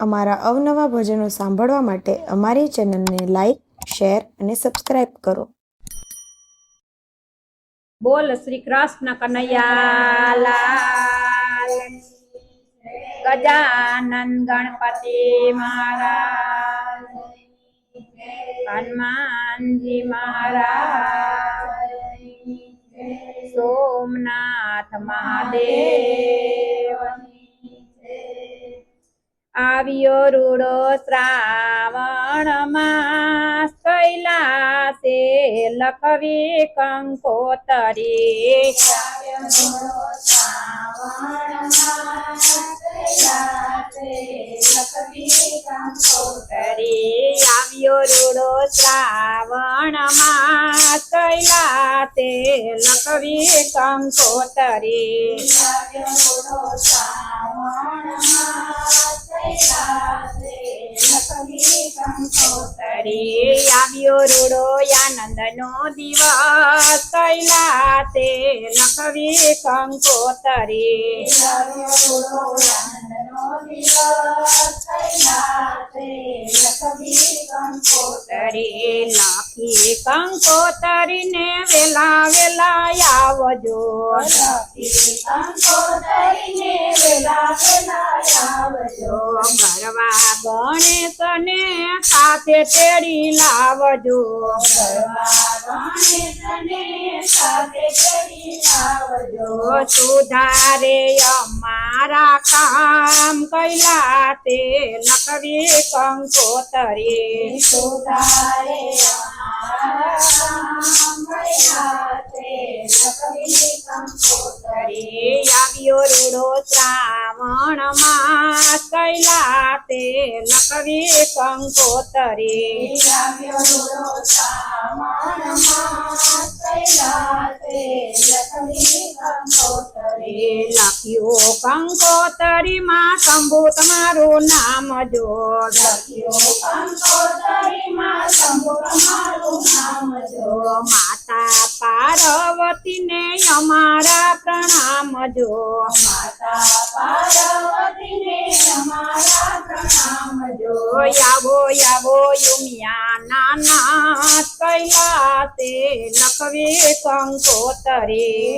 અમારા અવનવા ભજનો સાંભળવા માટે અમારી ચેનલને લાઈક, શેર અને સબસ્ક્રાઇબ કરો. બોલ શ્રી કૃષ્ણ કનૈયા લાલ, ગજાનન ગણપતિ મહારાજ, હનુમાનજી મહારાજ, સોમનાથ મહાદેવ. આવ્યો રૂડો શ્રાવણ માસ, કૈલાસે લખવી કંકોતરી. આવ્યો રૂડો શ્રાવણ માસ, કૈલાસે લખવી કંકોતરી. આવ્યો રૂડો આનંદ નો દિવસ, કૈલાસે લખવી કંકોતરી. લખી કંકોતરી ને વેલા વેલા આવજો. ગરવા ગણેશ ને સાથે તેડી લાવજો. સુધારે અમારા કામ, કૈલાસે લખવી કંકોતરી. આવ્યો રૂડો શ્રાવણ માસ, કૈલાસે લખવી કંકોતરી. લખ્યું કંકોતરી માં શંભુ તમારું નામ જો. માતા પાર્વતી ને અમારા પ્રણામ જો. આવો આવો યુમિયા નાના, કૈલાસે લખવી કંકોતરી.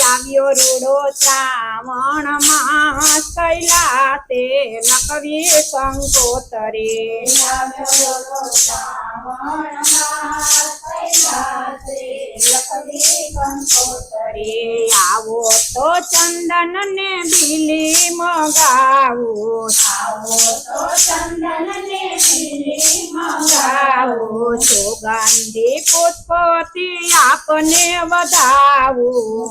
આવ્યો રૂડો શ્રાવણ માસ, કૈલાસે લખવી કંકોતરી. આવો તો ચંદન ને બીલી મગાવું. સુગંધી પુષ્પથી આપને વધાવું.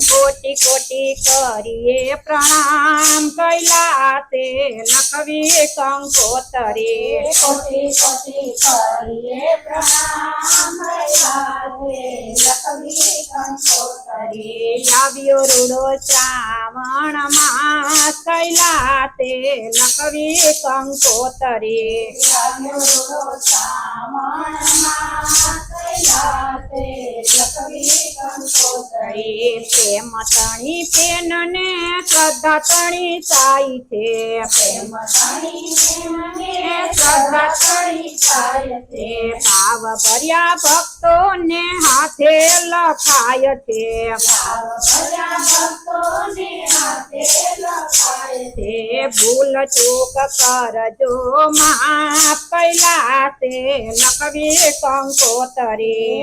કોટી કોટી કરીએ પ્રણામ, કૈલાસે લખવી કંકોતરી. આવ્યો રૂડો શ્રાવણ માસ, કૈલાસે લખવી કંકોતરી. પ્રેમ તણી પેન ને શ્રદ્ધા તણી સાઈ છે. ભાવ ભર્યા ભક્તો ને હાથે લખાય છે. ભૂલ ચૂક કરજો માફ, કૈલાસે લખવી કંકોતરી.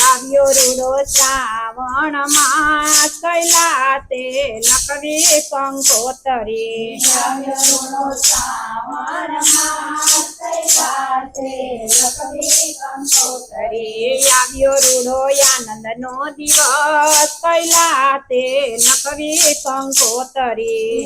આવ્યો રૂડો શ્રાવણ માસ, કૈલાસે લખવી કંકોતરી. આવ્યો રૂડો આનંદ નો દિવસ, કૈલાસે લખવી કંકોતરી.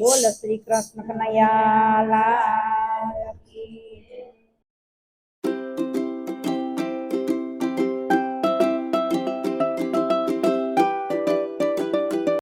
બોલ શ્રી કૃષ્ણ કનૈયા લાલ કી.